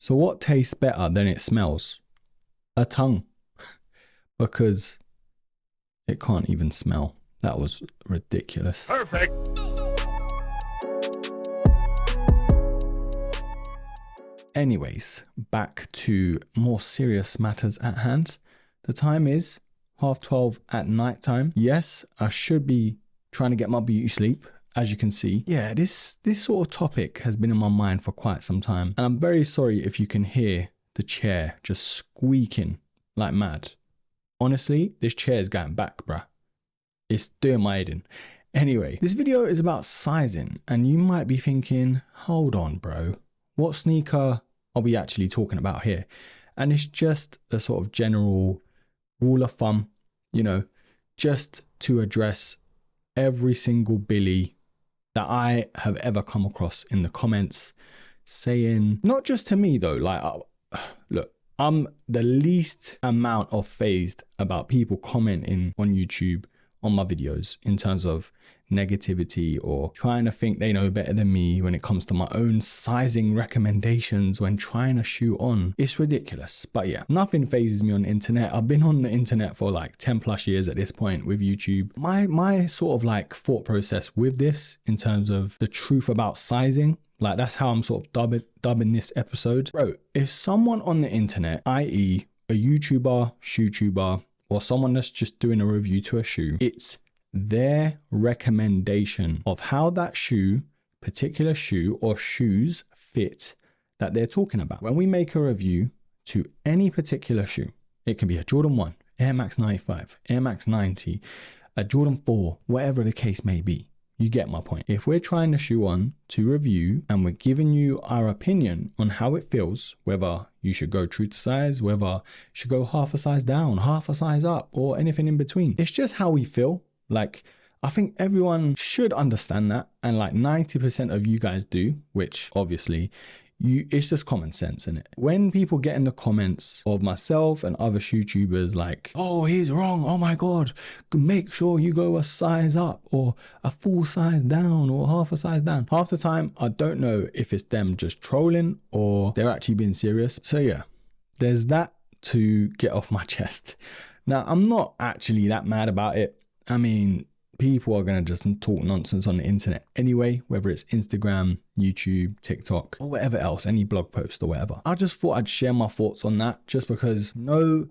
So what tastes better than it smells? A tongue. Because it can't even smell. That was ridiculous. Perfect. Anyways, back to more serious matters at hand. The time is 12:30 at night time. Yes, I should be trying to get my beauty sleep, as you can see. Yeah, this sort of topic has been in my mind for quite some time. And I'm very sorry if you can hear the chair just squeaking like mad. Honestly, this chair is going back, bruh. It's doing my head in. Anyway, this video is about sizing, and you might be thinking, hold on, bro. What sneaker are we actually talking about here? And it's just a sort of general rule of thumb, you know, just to address every single Billy that I have ever come across in the comments saying, not just to me though, like, look, I'm the least amount of phased about people commenting on YouTube on my videos in terms of negativity or trying to think they know better than me when it comes to my own sizing recommendations when trying to shoe on. It's ridiculous. But yeah, nothing phases me on the internet. I've been on the internet for like 10 plus years at this point with YouTube. My sort of like thought process with this in terms of the truth about sizing, like that's how I'm sort of dubbing this episode. Bro, if someone on the internet, i.e. a YouTuber, shoe-tuber, or someone that's just doing a review to a shoe, it's their recommendation of how that shoe, particular shoe or shoes fit that they're talking about. When we make a review to any particular shoe, it can be a Jordan 1, Air Max 95, Air Max 90, a Jordan 4, whatever the case may be. You get my point. If we're trying to shoe on to review and we're giving you our opinion on how it feels, whether you should go true to size, whether you should go half a size down, half a size up, or anything in between. It's just how we feel. Like, I think everyone should understand that. And like 90% of you guys do, which obviously it's just common sense, isn't it? When people get in the comments of myself and other YouTubers like, oh, he's wrong, oh my God, make sure you go a size up or a full size down or half a size down. Half the time, I don't know if it's them just trolling or they're actually being serious. So yeah, there's that to get off my chest. Now, I'm not actually that mad about it. I mean, people are going to just talk nonsense on the internet anyway, whether it's Instagram, YouTube, TikTok, or whatever else, any blog post or whatever. I just thought I'd share my thoughts on that just because no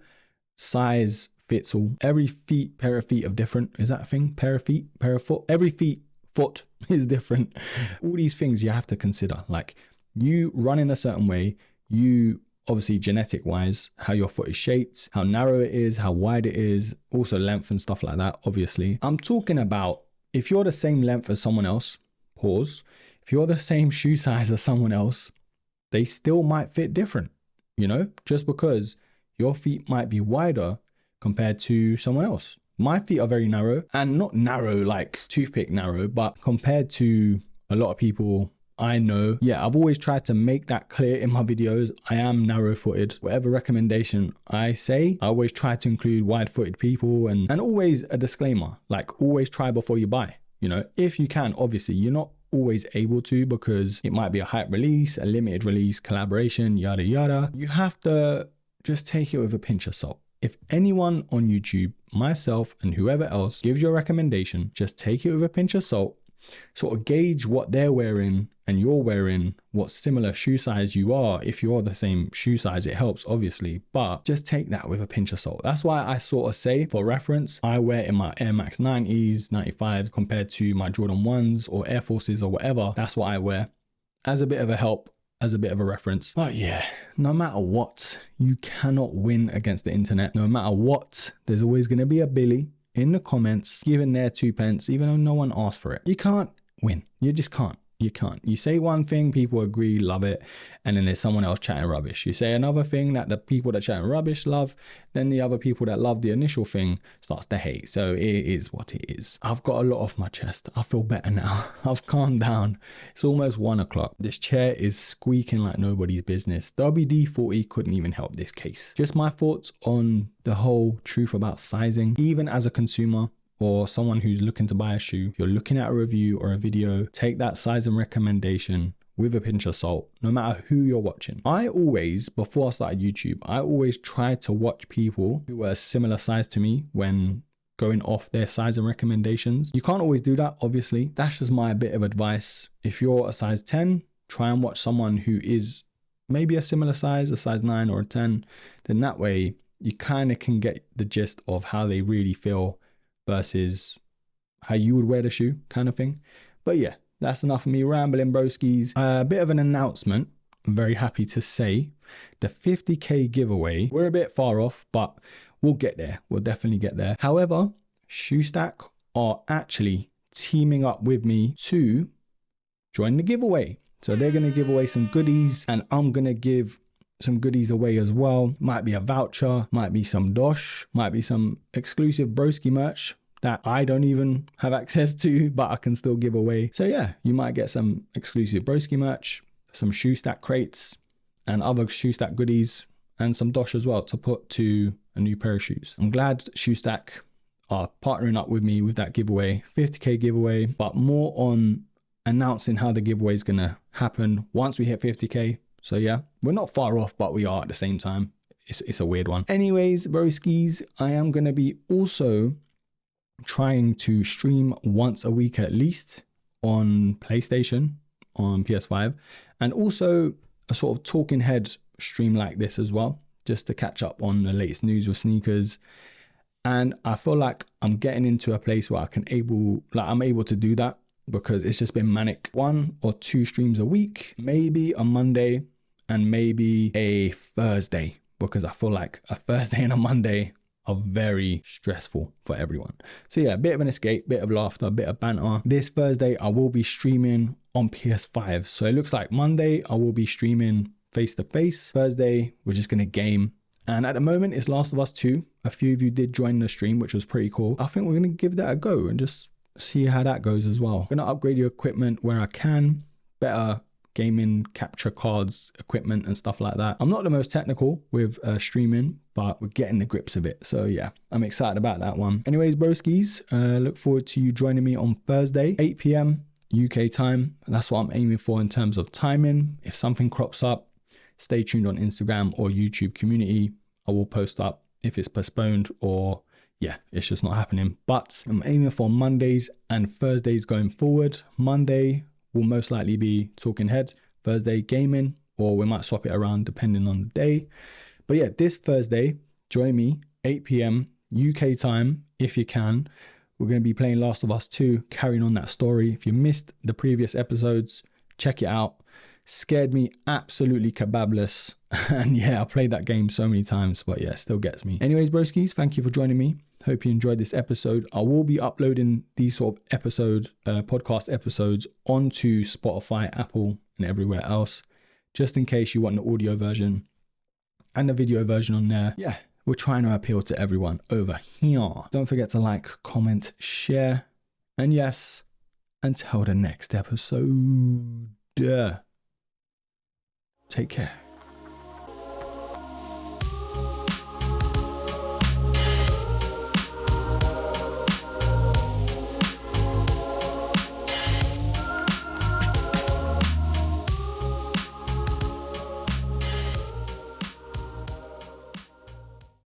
size fits all. Every pair of feet are different. Is that a thing? Pair of feet, pair of foot? Every foot is different. All these things you have to consider. Like you run in a certain way, you obviously genetic wise, how your foot is shaped, how narrow it is, how wide it is, also length and stuff like that, obviously. I'm talking about if you're the same length as someone else, pause, if you're the same shoe size as someone else, they still might fit different, you know, just because your feet might be wider compared to someone else. My feet are very narrow, and not narrow like toothpick narrow, but compared to a lot of people I know, yeah, I've always tried to make that clear in my videos. I am narrow footed. Whatever recommendation I say, I always try to include wide footed people and always a disclaimer, like always try before you buy, you know, if you can. Obviously you're not always able to because it might be a hype release, a limited release, collaboration, yada, yada. You have to just take it with a pinch of salt. If anyone on YouTube, myself and whoever else gives you a recommendation, just take it with a pinch of salt. Sort of gauge what they're wearing and you're wearing, what similar shoe size you are. If you're the same shoe size, it helps obviously, but just take that with a pinch of salt. That's why I sort of say, for reference, I wear in my Air Max 90s, 95s compared to my Jordan 1s or Air Forces or whatever. That's what I wear as a bit of a help, as a bit of a reference. But yeah, no matter what, you cannot win against the internet. No matter what, there's always going to be a Billy in the comments giving their 2 pence, even though no one asked for it. You can't win. You just can't. You can't. You say one thing, people agree, love it, and then there's someone else chatting rubbish. You say another thing that the people that chatting rubbish love, then the other people that love the initial thing starts to hate. So it is what it is. I've got a lot off my chest. I feel better now. I've calmed down. It's almost 1 o'clock. This chair is squeaking like nobody's business. WD-40 couldn't even help this case. Just my thoughts on the whole truth about sizing, even as a consumer or someone who's looking to buy a shoe. If you're looking at a review or a video, take that size and recommendation with a pinch of salt, no matter who you're watching. I always, before I started YouTube, I always tried to watch people who were a similar size to me when going off their size and recommendations. You can't always do that, obviously. That's just my bit of advice. If you're a size 10, try and watch someone who is maybe a similar size, a size 9 or a 10. Then that way you kind of can get the gist of how they really feel versus how you would wear the shoe kind of thing. But yeah, that's enough of me rambling, broskies. A bit of an announcement. I'm very happy to say the 50k giveaway, we're a bit far off, but we'll get there. We'll definitely get there. However, Shoestack are actually teaming up with me to join the giveaway. So they're going to give away some goodies and I'm going to give some goodies away as well. Might be a voucher, might be some dosh, might be some exclusive Broski merch that I don't even have access to, but I can still give away. So yeah, you might get some exclusive Broski merch, some Shoestack crates and other Shoestack goodies and some dosh as well to put to a new pair of shoes. I'm glad Shoestack are partnering up with me with that giveaway, 50k giveaway, but more on announcing how the giveaway is gonna happen once we hit 50k. So yeah, we're not far off, but we are at the same time. It's a weird one. Anyways, broskies, I am gonna be also trying to stream once a week at least on PlayStation, on PS5, and also a sort of talking head stream like this as well, just to catch up on the latest news with sneakers. And I feel like I'm getting into a place where I'm able to do that because it's just been manic. 1 or 2 streams a week, maybe a Monday and maybe a Thursday, because I feel like a Thursday and a Monday are very stressful for everyone. So yeah, a bit of an escape, bit of laughter, a bit of banter. This Thursday, I will be streaming on PS5. So it looks like Monday, I will be streaming face to face. Thursday, we're just going to game. And at the moment, it's Last of Us 2. A few of you did join the stream, which was pretty cool. I think we're going to give that a go and just see how that goes as well. I'm going to upgrade your equipment where I can. Better gaming capture cards, equipment and stuff like that. I'm not the most technical with streaming, but we're getting the grips of it. So yeah, I'm excited about that one. Anyways, broskies, look forward to you joining me on Thursday, 8 p.m. UK time. That's what I'm aiming for in terms of timing. If something crops up, stay tuned on Instagram or YouTube community. I will post up if it's postponed or yeah, it's just not happening. But I'm aiming for Mondays and Thursdays going forward. Monday will most likely be talking head, Thursday gaming, or we might swap it around depending on the day. But yeah, this Thursday, join me, 8 p.m. UK time, if you can. We're going to be playing Last of Us 2, carrying on that story. If you missed the previous episodes, check it out. Scared me absolutely kebabless. And yeah, I played that game so many times, but yeah, it still gets me. Anyways, broskies, thank you for joining me. Hope you enjoyed this episode. I will be uploading these sort of podcast episodes onto Spotify, Apple, and everywhere else, just in case you want the audio version and the video version on there. Yeah, we're trying to appeal to everyone over here. Don't forget to like, comment, share, and yes, until the next episode, take care.